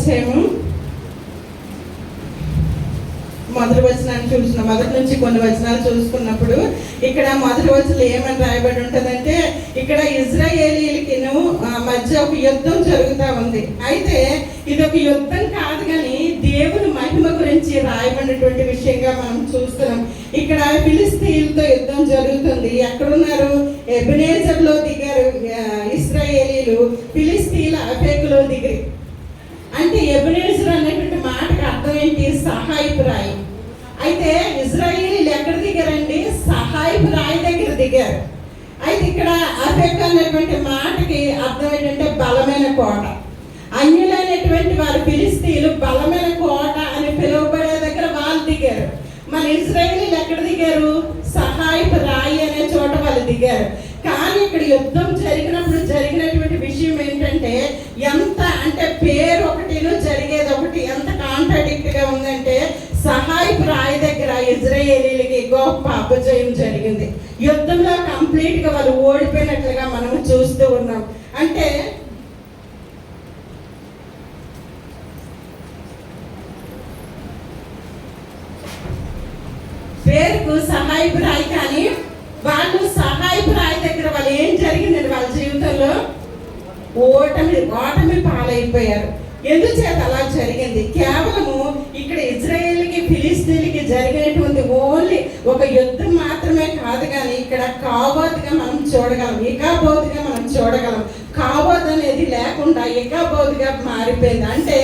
అధ్యాయము మొదటి వచనాన్ని చూసిన మొదటి నుంచి కొన్ని వచనాలు చూసుకున్నప్పుడు ఇక్కడ మొదటి వచనం ఏమని రాయబడి ఉంటుందంటే, ఇక్కడ ఇజ్రాయేలీలకి మధ్య ఒక యుద్ధం జరుగుతూ ఉంది. అయితే ఇది ఒక యుద్ధం కాదు కానీ దేవుని మహిమ గురించి రాయబడినటువంటి విషయంగా మనం చూస్తున్నాం. ఇక్కడ ఫిలిస్తీన్లతో యుద్ధం జరుగుతుంది. ఎక్కడున్నారు? ఎబెనేజర్లో దిగారు ఇశ్రాయేలీలు, ఫిలిస్తీన్ల అఫేకులో దిగారు. అంటే ఎబెనేజర్ అనేటువంటి మాటకు అర్థం ఏంటి? సహాయపు రాయి. అయితే ఇజ్రాయేలీలు ఎక్కడ దిగారండి? సహాయపు రాయి దగ్గర దిగారు. అయితే ఇక్కడ అఫెక్ అనేటువంటి మాటకి అర్థం ఏంటంటే బలమైన కోట. అన్యులైనటువంటి వారు ఫిలిస్తీన్లు బలమైన కోట అని పిలువబడే దగ్గర వాళ్ళు దిగారు. మన ఇజ్రాయేలీలు ఎక్కడ దిగారు? సహాయపు రాయి అనే చోట వాళ్ళు దిగారు. కానీ ఇక్కడ యుద్ధం జరిగినప్పుడు జరిగినటువంటి విషయం ఏంటంటే, ఎంత అంటే పేరు ఒకటిను జరిగేది ఒకటి, ఎంత కాంట్రాడిక్ట్గా ఉందంటే, సహాయపు రాయి దగ్గర ఇజ్రాయేలీలకి గొప్ప అపజయం జరిగింది. యుద్ధంలో కంప్లీట్గా వాళ్ళు ఓడిపోయినట్లుగా మనం చూస్తూ ఉన్నాం. అంటే పేరుకు సహాయపు రాయి, కానీ వాళ్ళు సహాయపు రాయి దగ్గర వాళ్ళు ఏం జరిగిందండి? వాళ్ళ జీవితంలో ఓటమి పాలైపోయారు. ఎందుచేత అలా జరిగింది? కేవలము ఇక్కడ ఇజ్రాయేల్కి ఫిలిస్తీన్లకి జరిగినటువంటి ఓన్లీ ఒక యుద్ధం మాత్రమే కాదు, కానీ ఇక్కడ కాబోతుగా మనం చూడగలం, ఇకాబోతుగా మనం చూడగలం. కాబోత్ అనేది లేకుండా ఇకాబోతుగా మారిపోయింది. అంటే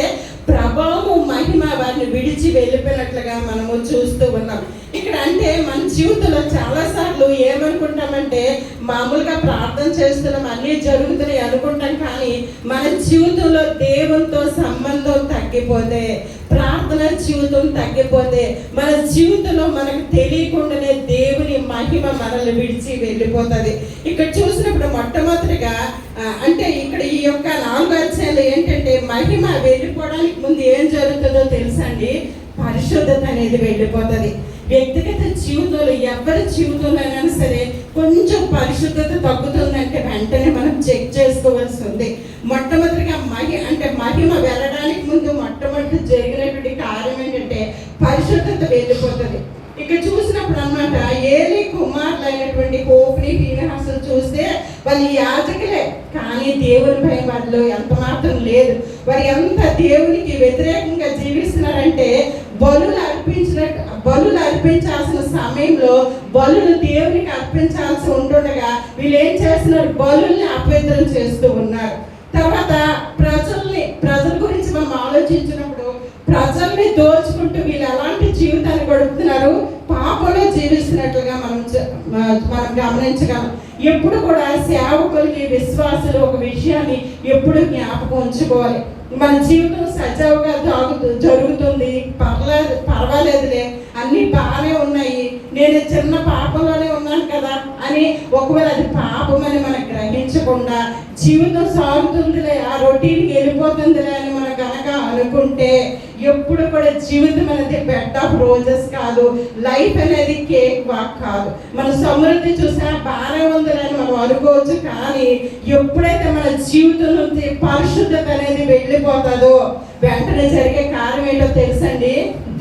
ప్రభావం మహిమ వారిని విడిచి వెళ్ళిపోయినట్లుగా మనము చూస్తూ ఉన్నాం. ఇక్కడ అంటే మన జీవితంలో చాలాసార్లు ఏమనుకుంటామంటే, మామూలుగా ప్రార్థన చేస్తున్నాం, అన్నీ జరుగుతున్నాయి అనుకుంటాం, కానీ మన జీవితంలో దేవునితో సంబంధం తగ్గిపోతే, ప్రార్థన జీవితం తగ్గిపోతే, మన జీవితంలో మనకు తెలియకుండానే దేవుని మహిమ మనల్ని విడిచి వెళ్ళిపోతుంది. ఇక్కడ చూసినప్పుడు మొట్టమొదటిగా అంటే ఇక్కడ ఈ యొక్క 4వ అధ్యాయంలో ఏంటంటే, మహిమ వెళ్ళిపోవడానికి ముందు ఏం జరుగుతుందో తెలుసండి? పరిశుద్ధత అనేది వెళ్ళిపోతుంది. వ్యక్తిగత జీవితంలో ఎవరి జీవితంలో అయినా సరే కొంచెం పరిశుద్ధత తగ్గుతుందంటే వెంటనే మనం చెక్ చేసుకోవాల్సి ఉంది. మొట్టమొదటిగా మహిమ వెళ్ళడానికి ముందు మొట్టమొదటి జరిగినటువంటి కార్యం ఏంటంటే పరిశుద్ధత వెళ్ళిపోతుంది. ఇక్కడ చూసినప్పుడు అన్నమాట, ఏలీ కుమారులైనటువంటి హోఫ్ని, ఫీనెహాసులు చూస్తే వాళ్ళు యాజకులే, కానీ దేవుని భయం వారిలో ఎంత మాత్రం లేదు. వారు ఎంత దేవునికి వ్యతిరేకంగా జీవిస్తున్నారంటే, బలులు అర్పించాల్సిన సమయంలో బలులు దేవునికి అర్పించాల్సి ఉంటుండగా వీళ్ళు ఏం చేస్తున్నారు? బలుల్ని అపవిత్రం చేస్తూ ఉన్నారు. తర్వాత ప్రజల గురించి మనం ఆలోచించినప్పుడు ప్రజల్ని దోచుకుంటూ వీళ్ళు ఎలాంటి జీవితాన్ని గడుపుతున్నారు? పాపంలో జీవిస్తున్నట్లుగా మనం గమనించగలం. ఎప్పుడు కూడా సేవకులకి, విశ్వాసులు ఒక విషయాన్ని ఎప్పుడు జ్ఞాపకం ఉంచుకోవాలి. మన జీవితం సజావుగా జరుగుతుంది, పర్వాలేదులే, అన్నీ బాగానే ఉన్నాయి, నేను చిన్న పాపంలోనే ఉన్నాను కదా అని ఒకవేళ అది పాపం అని మనం గ్రహించకుండా జీవితం సాగుతుందిలే, ఆ రొటీన్కి వెళ్ళిపోతుందిలే అని మనం కనుక అనుకుంటే ఎప్పుడు కూడా జీవితం అనేది బెడ్ ఆఫ్ రోజెస్ కాదు, లైఫ్ అనేది కేక్ వాక్ కాదు. మన సమృద్ధి చూసినా బాగానే ఉందిలే అని మనం అనుకోవచ్చు, కానీ ఎప్పుడైతే మన జీవితం నుంచి పరిశుద్ధత అనేది వెళ్ళిపోతుందో వెంటనే జరిగే కార్యం ఏంటో తెలుసండి?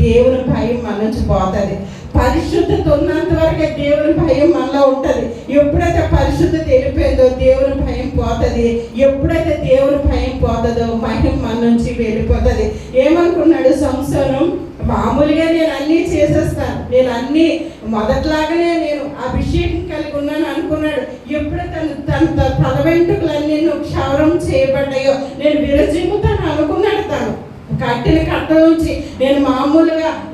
దేవుని భయం మన నుంచి పోతుంది. పరిశుద్ధత ఉన్నంత వరకే దేవుని భయం మనలో ఉంటుంది. ఎప్పుడైతే పరిశుద్ధత వెళ్ళిపోయిందో దేవుని భయం పోతుంది. ఎప్పుడైతే దేవుని భయం పోతుందో మహిమ మన నుంచి వెళ్ళిపోతుంది. ఏమనుకున్నాడు సంసోను? మామూలుగా నేను అన్నీ చేసేస్తాను, నేను అన్నీ మొదట్లాగానే నేను అభిషేకం కలిగి ఉన్నాను అనుకున్నాడు. ఎప్పుడైతే తన తల వెంట్రుకలన్నీ క్షౌరం చేయబడ్డాయో నేను విరజిమ్ముతాను అనుకున్నాడు. తను కట్టిన కట్ట నుంచి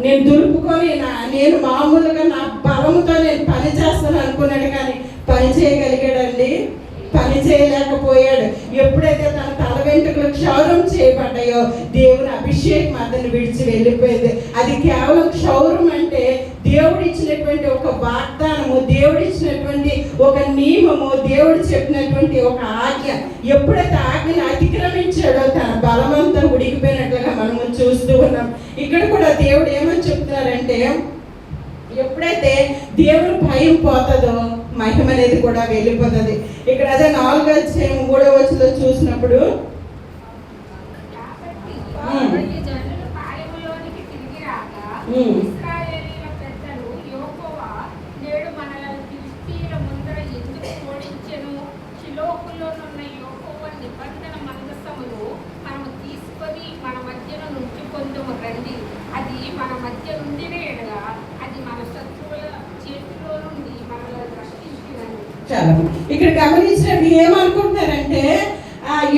నేను దులుపుకొని నేను మామూలుగా నా బలముతో నేను పని చేస్తాను అనుకున్నాడు, కానీ పని చేయగలిగాడండి? పని చేయలేకపోయాడు. ఎప్పుడైతే తన తల వెంట్రుకలు క్షౌరం చేయబడ్డాయో దేవుని అభిషేకం అతన్ని విడిచి వెళ్ళిపోయింది. అది కేవలం క్షౌరం అంటే దేవుడు ఇచ్చినటువంటి ఒక వాగ్దానము, దేవుడు ఇచ్చినటువంటి ఒక నియమము, దేవుడు చెప్పినటువంటి ఒక ఆజ్ఞ. ఎప్పుడైతే ఆజ్ఞను అతిక్రమించాడో తన బలమంతా ఉడికిపోయినట్లుగా మనము చూస్తూ ఉన్నాం. ఇక్కడ కూడా దేవుడు ఏమని చెప్తున్నారంటే, ఎప్పుడైతే దేవుని భయం పోతుందో మహిమ అనేది కూడా వెళ్ళిపోతుంది. ఇక్కడ అదే 4వ అధ్యాయం 3వ వచనంలో చూసినప్పుడు ఇశ్రాయేలీయుల పెద్దలు యెహోవా నేడు మనలను ఫిలిష్తీయుల ముందర ఎందుకు ఓడించెను? షిలోహులోనున్న యెహోవా నిబంధన మందసమును మనము తీసుకొని మన మధ్యన నుంచుకొందుము రండి. అది మన మధ్య నుండిన ఎడల అది మన శత్రువుల చేతిలో నుండి మనల్ని రక్షించును. చాలా ఇక్కడ గమనించినట్టు ఏమనుకుంటున్నారంటే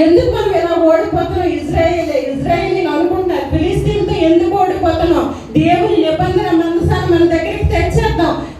ఎందుకు మనం ఇలా ఓడిపోతున్నాం, ఇజ్రాయేల్ అనుకుంటున్నారు ఫిలిస్తీన్తో ఎందుకు ఓడిపోతున్నాం, దేవుని నిబంధన మందసాన్ని మన దగ్గరికి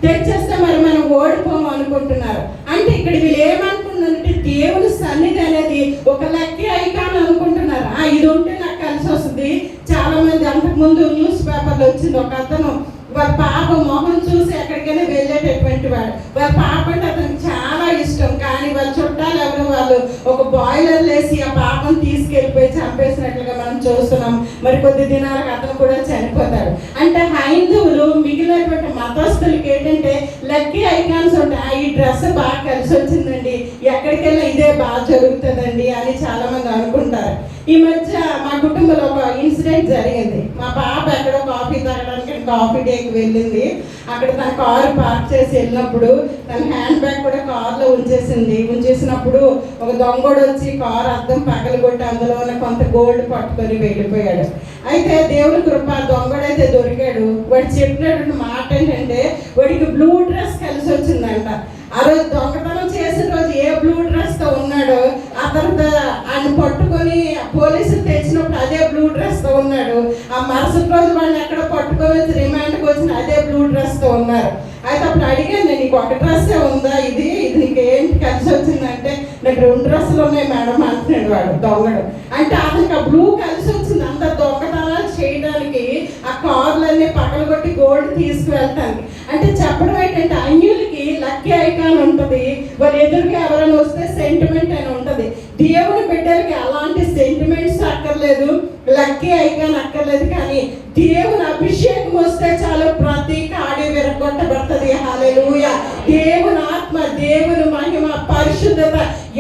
తెచ్చేస్తే మరి మనం ఓడిపోము అనుకుంటున్నారు. అంటే ఇక్కడ వీళ్ళు ఏమనుకుంటున్నారంటే దేవుని సన్నిధి అనేది ఒక లక్కీ ఐకాన్ అనుకుంటున్నారు. ఇది ఉంటే నాకు కలిసి వస్తుంది. చాలా మంది అంతకుముందు న్యూస్ పేపర్లో వచ్చింది, ఒక అతను వాళ్ళ పాప మొహం చూసి ఎక్కడికైనా వెళ్ళేటటువంటి వాడు. వాళ్ళ పాప అంటే అతనికి చాలా ఇష్టం, కానీ వాళ్ళ చుట్టాలు ఎవరు వాళ్ళు ఒక బాయిలర్ వేసి ఆ పాపను తీసుకెళ్ళిపోయి చంపేసినట్లుగా మనం చూస్తున్నాం. మరి కొద్ది దినాలకు అతను కూడా చనిపోతాడు. అంటే హైందువులు మిగిలినటువంటి మతస్థులకి ఏంటంటే లక్కీ ఐకాన్స్ ఉంటాయి. ఈ డ్రెస్ బాగా కలిసి వచ్చిందండి, ఎక్కడికి వెళ్ళినా ఇదే బాగా జరుగుతుందండి అని చాలా మంది అనుకుంటారు. ఈ మధ్య మా కుటుంబంలో ఒక ఇన్సిడెంట్ జరిగింది. మా పాప ఎక్కడో కాఫీ తాగడానికి కాఫీ డేకి వెళ్ళింది. అక్కడ తన కారు పార్క్ చేసి వెళ్ళినప్పుడు తన హ్యాండ్ బ్యాగ్ కూడా కార్లో ఉంచేసినప్పుడు ఒక దొంగోడు వచ్చి కారు అద్దం పగలగొట్టి అందులో ఉన్న కొంత గోల్డ్ పట్టుకొని వెళ్ళిపోయాడు. అయితే దేవుని కృప, దొంగడైతే దొరికాడు. వాడు చెప్పినటువంటి మాట ఏంటంటే వాడికి బ్లూ డ్రెస్ కలిసి వచ్చిందంట. ఆ రోజు దొంగతనం చేసిన రోజు ఏ బ్లూ డ్రెస్తో ఉన్నాడో ఆ తర్వాత ఆయన పట్టుకొని పోలీసులు తెచ్చినప్పుడు అదే బ్లూ డ్రెస్తో ఉన్నాడు. ఆ మరుసటి రోజు వాళ్ళని ఎక్కడ పట్టుకొని వచ్చి రిమాండ్కి వచ్చిన అదే బ్లూ డ్రెస్తో ఉన్నారు. అయితే అప్పుడు అడిగాను, నీకు ఒక డ్రెస్సే ఉందా, ఇది నీకు ఏంటి కలిసి వచ్చిందంటే నాకు 2 డ్రెస్సులు ఉన్నాయి మేడం అంటున్నాడు వాడు దొంగడు. అంటే అతనికి ఆ బ్లూ కలిసి వచ్చింది. అంత దొంగతనాలు చేయడానికి, ఆ కార్లన్నీ పగలగొట్టి గోల్డ్ తీసుకువెళ్ళటానికి. అంటే చెప్పడం ఏంటంటే అన్యులకి లక్కీ ఐకాన్ ఉంటుంది, వాళ్ళు ఎదురుగా ఎవరైనా వస్తే సెంటిమెంట్ అని ఉంటుంది. దేవుని బిడ్డలకి అలాంటి సెంటిమెంట్స్ అక్కర్లేదు, లక్కీ ఐకాన్ అక్కర్లేదు. కానీ దేవుని అభిషేకం వస్తే చాలు ప్రతి కాడి విరగొట్టబడుతుంది. హల్లెలూయా. దేవుని ఆత్మ, దేవుని మహిమ, పరిశుద్ధత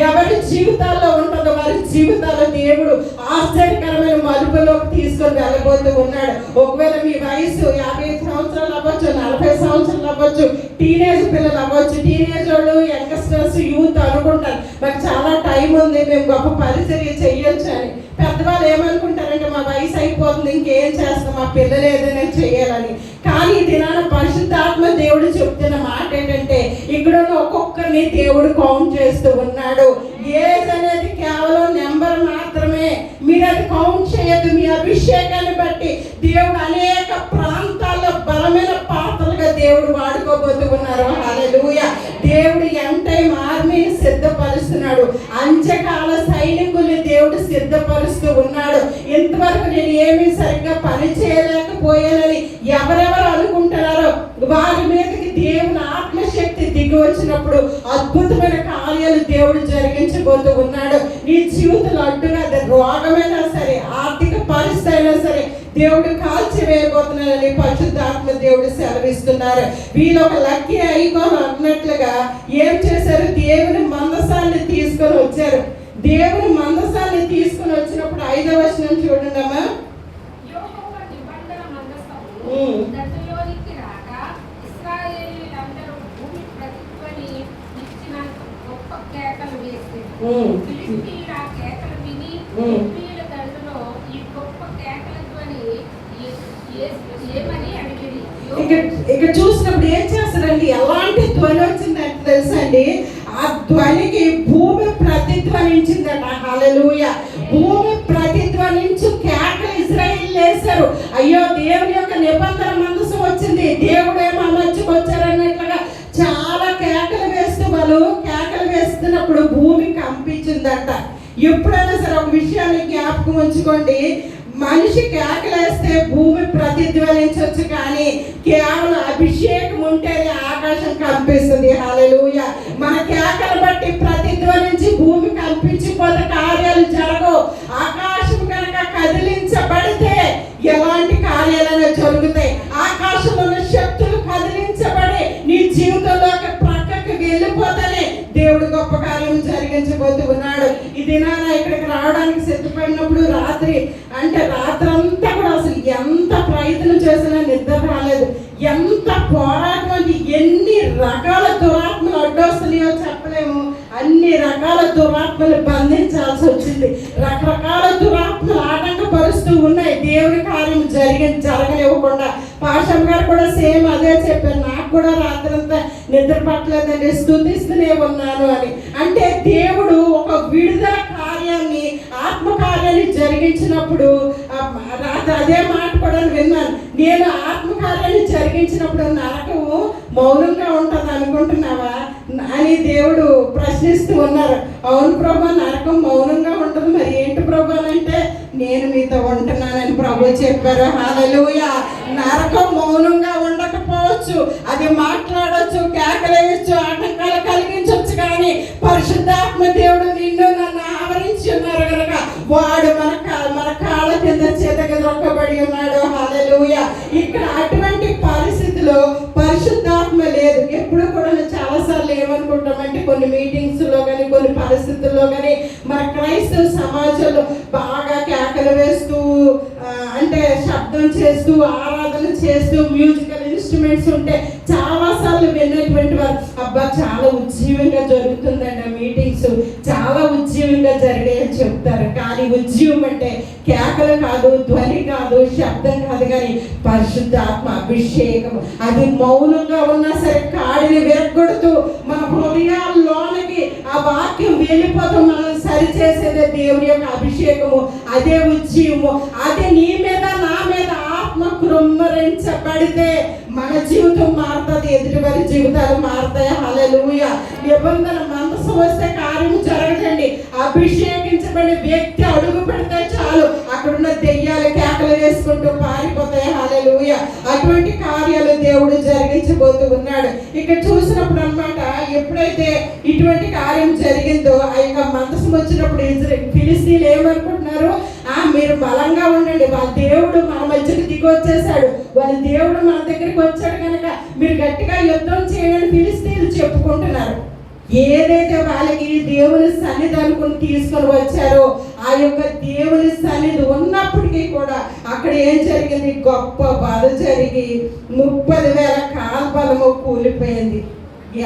ఎవరి జీవితాల్లో ఉంటుందో వారి జీవితాల్లో దేవుడు ఆశ్చర్యకరమైన మలుపులోకి తీసుకొని వెళ్ళబోతూ ఉన్నాడు. ఒకవేళ మీ వయసు 50 సంవత్సరాలు అవ్వచ్చు, 40 సంవత్సరాలు అవ్వచ్చు, టీనేజ్ పిల్లలు అవ్వచ్చు, టీనేజ్ వాళ్ళు, యంగ్స్టర్స్, యూత్ అనుకుంటారు మాకు చాలా టైం ఉంది, మేము గొప్ప పరిచర్య చెయ్యొచ్చు అని. పెద్దవాళ్ళు ఏమనుకుంటారంటే మా వయసు అయిపోతుంది, ఇంకేం చేస్తాం, మా పిల్లలు ఏదైనా చేయాలని. కానీ ఈ దినాన పరిశుద్ధాత్మ దేవుడు చెప్తున్న మాట ఏంటంటే ఇక్కడ ఒక్కొక్కరిని దేవుడు కౌంట్ చేస్తూ ఉన్నాడు. ఏజ్ అనేది కేవలం నెంబర్ మాత్రమే. మీరు అది కౌంట్ చేయొద్దు. మీ అభిషేకాన్ని బట్టి దేవుడు అనేక ప్రాంతాల్లో బలమైన పాత్రలుగా దేవుడు వాడుకోబోతూ ఉన్నారు. హల్లెలూయా. దేవుడు ఎంటైం ఆర్మీని సిద్ధపరుస్తున్నాడు, అంత్యకాల సైనికుల్ని దేవుడు సిద్ధపరుస్తూ ఉన్నాడు. ఇంతవరకు నేను ఏమీ సరిగ్గా పని చేయలేకపోయానని ఎవరెవరు అనుకుంటున్నారో వారి మీదకి దేవుని ఆత్మశక్తి దిగి వచ్చినప్పుడు అద్భుతమైన కార్యాలు దేవుడు జరిగించబోతూ ఉన్నాడు. నీ జీవితంలో అడ్డుగా రోగమైనా సరే, ఆర్థిక పరిస్థితి అయినా సరే దేవుడు కాల్చివేయబోతున్నాడని పరిశుద్ధాత్మ దేవుడు సెలవిస్తున్నారు. వీళ్ళు ఒక లక్కీ ఐకాన్ అన్నట్లుగా ఏం చేశారు, దేవుని మందసాన్ని తీసుకొని వచ్చారు. దేవుని మందసాన్ని తీసుకొని వచ్చినప్పుడు 5వ వచనం చూడండి అమ్మా. యెహోవా నిబంధన మందసము దర్శలోనికి రాగా ఇశ్రాయేలీయులందరూ భూమి ప్రతిధ్వని ఇచ్చినంత గొప్ప కేకలు వేసారు. ఫిలిష్తీయుల ఆ కేకలు విని ఫిలిష్తీయుల దండులో ఈ గొప్ప కేకల ధ్వని ఏమని అడిగిరి. ఇక్కడ చూసినప్పుడు ఏం చేస్తారండి, ఎలాంటి ధ్వని వచ్చిందంటే తెలుసా అండి, ఆ ధ్వనికి భూమి ప్రతిధ్వనించిందట. హల్లెలూయా. భూమి ప్రతిధ్వనించు కేకలు ఇశ్రాయేలు వేశారు. అయ్యో దేవుని యొక్క నిబంధన మందసం వచ్చింది, దేవుడు ఏమో మధ్యకు వచ్చారన్నట్లుగా చాలా కేకలు వేస్తూ వాళ్ళు కేకలు వేస్తున్నప్పుడు భూమి కంపించిందట. ఎప్పుడైనా సరే ఒక విషయాన్ని జ్ఞాపకం ఉంచుకోండి, మనిషి కేకలేస్తే భూమి ప్రతిధ్వనించవచ్చు, కానీ కేవలం అభిషేకం ఉంటేనే ఆకాశం కంపిస్తుంది. హల్లెలూయా. మన కేకలు బట్టి ప్రతిధ్వనించి భూమి కంపించిపోతే కార్యాలు జరగవు. ఆకాశం కనుక కదిలించబడితే ఎలాంటి కార్యాలైనా జరుగుతాయి. ఆకాశంలో ఉన్న శక్తులు కదిలించబడి నీ జీవితంలోకి ప్రక్కకి వెళ్ళిపోతేనే దేవుడు గొప్ప కార్యం జరిగించబోతూ ఉన్నాడు. ఈ దినాన ఇక్కడికి రావడానికి సిద్ధపడినప్పుడు రాత్రి అంతా కూడా అసలు ఎంత ప్రయత్నం చేసినా నిద్ర పోరాటం అంటే ఎన్ని రకాల దురాత్మలు అడ్డొస్తున్నాయో చెప్పలేము. అన్ని రకాల దురాత్మలు బంధించాల్సి వచ్చింది. రకరకాల దురాత్మలు ఆటంకపరుస్తూ ఉన్నాయి దేవుని కార్యం జరగనివ్వకుండా. పాషం గారు కూడా సేమ్ అదే చెప్పారు. నాకు కూడా రాత్రంతా నిద్ర పట్టలేదండి, స్తుతిస్తూనే ఉన్నాను అని. అంటే దేవుడు ఒక విడుదల కార్యాన్ని, ఆత్మకార్యాన్ని జరిగించినప్పుడు అదే మాట కూడా విన్నాను. నేను ఆత్మకార్యాన్ని జరిగించినప్పుడు నరకము మౌనంగా ఉంటుంది అనుకుంటున్నావా అని దేవుడు ప్రశ్నిస్తూ ఉన్నారు. అవును ప్రభా, నరకం మౌనంగా ఉంటుంది. మరి ఏంటి ప్రభా అంటే, నేను మీతో ఉంటున్నానని ప్రభు చెప్పారు. హల్లెలూయా. నరకం మౌనంగా ఉండకపోవచ్చు, అది మాట్లాడవచ్చు, కేకలేయచ్చు, ఆటంకాలు కలిగించవచ్చు. కానీ పరిశుద్ధాత్మ దేవుడు నిన్ను నన్ను ఆవరించి ఉన్నారు కనుక వాడు మన కాళ్ళ కింద చేతకి దొక్కబడి ఉన్నాడు. హల్లెలూయా. ఇక్కడ అటువంటి పరిస్థితిలో పరిశుద్ధాత్మ లేదు. ఎప్పుడు కూడా చాలాసార్లు ఏమనుకుంటామంటే, కొన్ని మీటింగ్స్లో కానీ కొన్ని పరిస్థితుల్లో కానీ మన క్రైస్తవ సమాజంలో బాగా కేకలు వేస్తూ, అంటే శబ్దం చేస్తూ, ఆరాధన చేస్తూ, మ్యూజికల్ ఇన్స్ట్రుమెంట్స్ ఉంటే చాలాసార్లు విన్నటువంటి వారు, అబ్బా చాలా ఉజ్జీవంగా జరుగుతుందండి ఆ మీటింగ్స్, చాలా ఉజ్జీవంగా జరిగాయని చెప్తారు. కానీ ఉజ్జీవం అంటే కేకలు కాదు, ధ్వని కాదు, శబ్దం కాదు, కానీ పరిశుద్ధాత్మ అభిషేకం. అది మౌనంగా ఉన్నా సరే కాడిని విరగొడుతూ మన హృదయాల్లోనికి ఆ వాక్యం వెళ్ళిపోతూ మనల్ని సరిచేసేదే దేవుని యొక్క అభిషేకము. అదే ఉజ్జీవము. అదే నీ మీద నా మీద ఆత్మ కృమ్మరించబడితే మన జీవితం మారుతుంది, ఎదుటివారి జీవితాలు మారుతాయి. హల్లెలూయా. నిబంధన మనసు వస్తే కార్యం జరగదండి. అభిషేకించబడిన వ్యక్తి అడుగు పెడితే చాలు, అక్కడున్న దెయ్యాలు కేకలు వేసుకుంటూ పారిపోతాయి. హల్లెలూయా. అటువంటి కార్యాలు దేవుడు జరిగించబోతూ ఉన్నాడు. ఇక్కడ చూసినప్పుడు అన్నమాట, ఎప్పుడైతే ఇటువంటి కార్యం జరిగిందో, ఆ యొక్క మందసం వచ్చినప్పుడు ఫిలిస్తీన్లు ఏమనుకుంటున్నారు, మీరు బలంగా ఉండండి, వాళ్ళ దేవుడు మన మధ్యకి దిగి వచ్చేసాడు, వాళ్ళ దేవుడు మన దగ్గరికి వచ్చాడు కనుక మీరు గట్టిగా యుద్ధం చేయండి ఫిలిస్తీన్లు చెప్పుకుంటున్నారు. ఏదైతే వాళ్ళకి దేవుని సన్నిధి అనుకుని తీసుకొని వచ్చారో, ఆ యొక్క దేవుని సన్నిధి ఉన్నప్పటికీ కూడా అక్కడ ఏం జరిగింది, గొప్ప బాధ జరిగి 30,000 కాల్బలము కూలిపోయింది.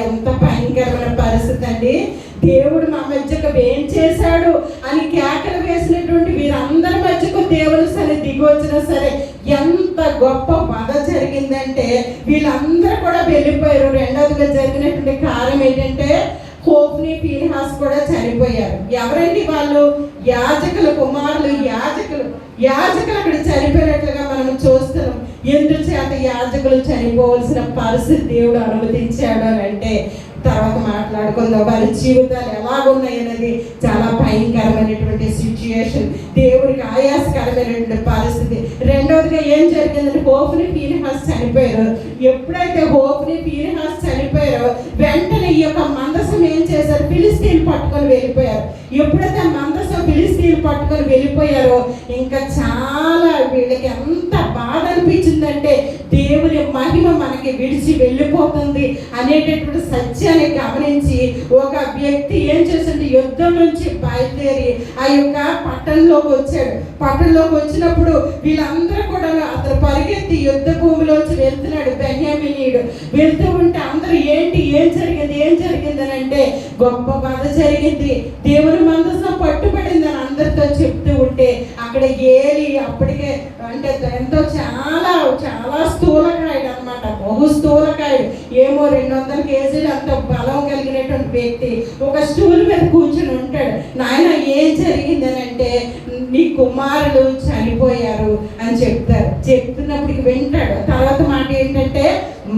ఎంత భయంకరమైన పరిస్థితి అండి. దేవుడు మా మధ్యకు ఏం చేశాడు అని కేకలు వేసినటువంటి వీరందరి మధ్యకు దేవుని సన్నిధి దిగి వచ్చినా సరే ఎంత గొప్ప బాధ జరిగిందంటే వీళ్ళందరూ కూడా వెళ్ళిపోయారు. రెండవదిగా జరిగినటువంటి కార్యం ఏంటంటే, హోఫ్నీ ఫీనిహాస్ కూడా చనిపోయారు. ఎవరండి వాళ్ళు? యాజకుల కుమారులు. యాజకులు అక్కడ చనిపోయినట్లుగా మనం చూస్తున్నాం. ఎందుచేత యాజకులు చనిపోవలసిన పరిస్థితి దేవుడు అనుమతించాడు అని అంటే తర్వాత మాట్లాడుకుందాం. వారి జీవితాలు ఎలాగున్నాయనేది చాలా భయంకరమైనటువంటి సిచ్యుయేషన్, దేవుడికి ఆయాసకరమైనటువంటి పరిస్థితి. రెండవదిగా ఏం జరిగిందంటే, హోఫ్నీ ఫీనిహాస్ చనిపోయారు. ఎప్పుడైతే హోఫ్నీ ఫీనిహాస్ చనిపోయారో వెంటనే ఈ యొక్క మందసం ఏం చేశారు, ఫిలిస్తీన్లు పట్టుకొని వెళ్ళిపోయారు. ఎప్పుడైతే మందసం ఫిలిస్తీన్లు పట్టుకొని వెళ్ళిపోయారో ఇంకా చాలా వీళ్ళకి ఎంత బాధ అనిపించిందంటే, దేవుని మహిమ మనకి విడిచి వెళ్ళిపోతుంది అనేటటువంటి సత్యాన్ని గమనించి ఒక వ్యక్తి ఏం చేసింది, యుద్ధం నుంచి బయలుదేరి ఆ యొక్క పట్టణంలోకి వచ్చాడు. పట్టణంలోకి వచ్చినప్పుడు వీళ్ళందరూ కూడా అతను పరిగెత్తి యుద్ధ భూమిలోంచి వెళ్తున్నాడు. బెన్యామీనీయుడు వెళ్తూ ఉంటే అందరూ ఏం జరిగింది అని అంటే, గొప్ప బాధ జరిగింది, దేవుని మందసం పట్టుబడింది అని అందరితో చెప్తూ ఉంటే అక్కడ ఏలి అప్పటికే అంటే ఎంతో చాలా స్థూలకాయుడు అనమాట, బహు స్థూలకాయుడు, ఏమో 200 కేజీలు అంత బలం కలిగినటువంటి వ్యక్తి ఒక స్టూల్ మీద కూర్చుని ఉంటాడు. నాయన ఏం జరిగిందని అంటే, నీ కుమారులు చనిపోయారు అని చెప్తారు. చెప్తున్నప్పటికి వింటాడు. తర్వాత మాట ఏంటంటే,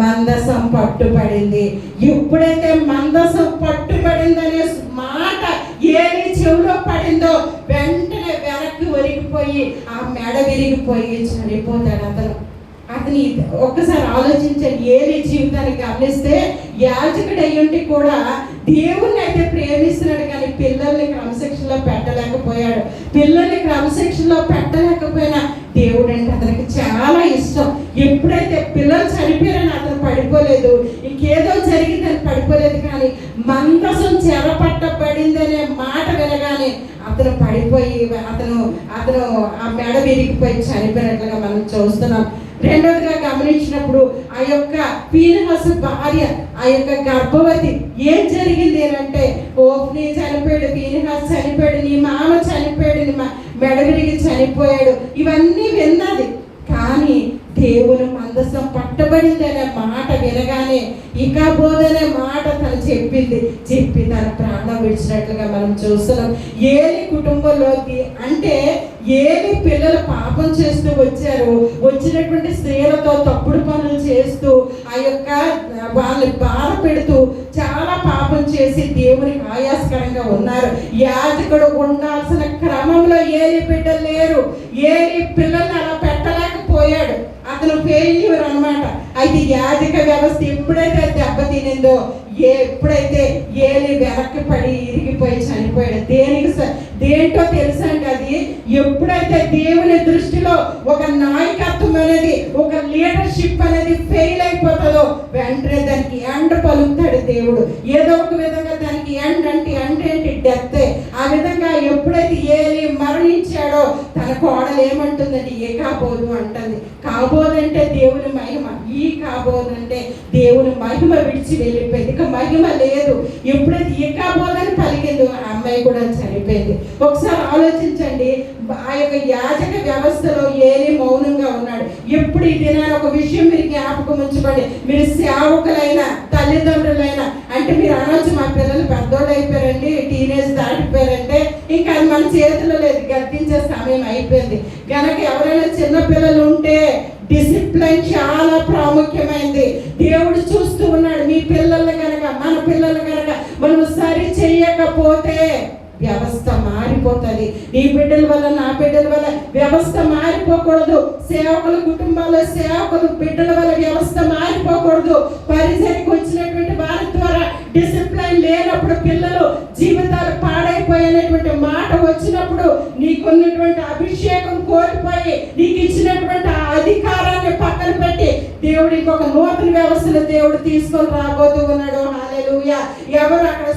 మందసం పట్టుబడింది. ఎప్పుడైతే మందసం పట్టుబడిందనే మాట ఏలి చెవిలో పడిందో వెంటనే వెనక్కి ఒరిగిపోయి ఆ మెడ విరిగిపోయి చనిపోతాడు అతని ఒక్కసారి ఆలోచించాడు. ఏలి జీవితాన్ని గమనిస్తే యాజకుడు అయ్యుండి కూడా దేవుణ్ణి అయితే ప్రేమిస్తున్నాడు, కానీ పిల్లల్ని క్రమశిక్షణలో పెట్టలేకపోయాడు. పిల్లల్ని క్రమశిక్షణలో పెట్టలేకపోయినా దేవుడు అంటే అతనికి చాలా ఇష్టం. ఎప్పుడైతే పిల్లలు చనిపోయారని అతను పడిపోలేదు, ఇంకేదో జరిగిందని పడిపోలేదు, కానీ మందసం చెరపట్టబడిందనే మాట వినగానే అతను పడిపోయి అతను అతను ఆ మెడ విరిగిపోయి చనిపోయినట్లుగా మనం చూస్తున్నాం. రెండవదిగా గమనించినప్పుడు ఆ యొక్క ఫీనెహాసు భార్య ఆ యొక్క గర్భవతి ఏం జరిగింది అంటే, ఓఫ్నీ చనిపోయాడు, ఫీనెహాసు చనిపోయాడు, నీ మామ చనిపోయాడు, నీ మెడ విరిగి చనిపోయాడు, ఇవన్నీ విన్నది. కానీ దేవుని మందసం పట్టబడింది అనే మాట వినగానే ఇకబోదనే మాట తను చెప్పి తన ప్రాణం విడిచినట్లుగా మనం చూస్తున్నాం. ఏలి కుటుంబంలోకి అంటే ఏలి పిల్లలు పాపం చేస్తూ వచ్చారు, వచ్చినటువంటి స్త్రీలతో తప్పుడు పనులు చేస్తూ ఆ యొక్క వాళ్ళని బాధ పెడుతూ చాలా పాపం చేసి దేవునికి ఆయాస్కరంగా ఉన్నారు. యాజకుడు ఉండాల్సిన క్రమంలో ఏలి బిడ్డలు లేరు, ఏలి పిల్లల్ని అలా పెట్టలేకపోయాడు, అతను ఫెయిల్యూర్ అన్నమాట. అయితే యాజక వ్యవస్థ ఎప్పుడైతే దెబ్బతినిందో, ఎప్పుడైతే ఏలి వెనక్కి పడి ఇరిగిపోయి చనిపోయాడు, దేంటో తెలుసా అండి, అది ఎప్పుడైతే దేవుని దృష్టిలో ఒక నాయకత్వం అనేది, ఒక లీడర్షిప్ అనేది ఫెయిల్ అయిపోతుందో వెంటనే దానికి ఎండ్ పలుకుతాడు దేవుడు. ఏదో ఒక విధంగా దానికి ఎండ్ ఏంటి డెత్. ఆ విధంగా ఎప్పుడైతే ఏలి మరణించాడో తన కోడలు ఏమంటుందండి, ఏ కాబోదు అంటుంది. కాబోదంటే దేవుని మహిమ, ఈ కాబోదంటే దేవుని మహిమ విడిచి వెళ్ళిపోయింది, ఇక మహిమ లేదు. ఎప్పుడైతే ఏ కాబోదని పలికిందో ఆ అమ్మాయి కూడా చనిపోయింది. ఒకసారి ఆలోచించండి, ఆ యొక్క యాజక వ్యవస్థలో ఏలి మౌనంగా ఉన్నాడు. ఎప్పుడు ఈ దినాన్ని ఒక విషయం మీరు జ్ఞాపకం ఉంచుకోండి, మీరు సేవకులైనా తల్లిదండ్రులైనా అంటే మీరు అనొచ్చు, మా పిల్లలు పెద్దోళ్ళు అయిపోయారండి, టీనేజ్ దాటిపోయారంటే ఇంకా అది మన చేతిలో లేదు, గద్దించే సమయం అయిపోయింది. కనుక ఎవరైనా చిన్న పిల్లలు ఉంటే డిసిప్లిన్ చాలా ప్రాముఖ్యమైనది. దేవుడు చూస్తూ ఉన్నాడు. మీ పిల్లలు కనుక మన పిల్లలు కనుక మనం సరి చెయ్యకపోతే వ్యవస్థ మారిపోతుంది. నీ బిడ్డల వల్ల నా బిడ్డల వల్ల వ్యవస్థ మారిపోకూడదు. సేవకుల కుటుంబాల్లో సేవకుల బిడ్డల వల్ల వ్యవస్థ మారిపోకూడదు. పరిచర్యకు వచ్చినటువంటి వారి ద్వారా డిసిప్లిన్ లేనప్పుడు పిల్లలు జీవితాలు పాడైపోయినటువంటి మాట వచ్చినప్పుడు నీకున్నటువంటి అభిషేకం కోల్పోయి నీకు ఇచ్చినటువంటి ఆ అధికారాన్ని పక్కన పెట్టి దేవుడు ఇంకొక నూతన వ్యవస్థను దేవుడు తీసుకొని రాబోతూ ఉన్నాడు. హల్లెలూయా. ఎవరు అక్కడ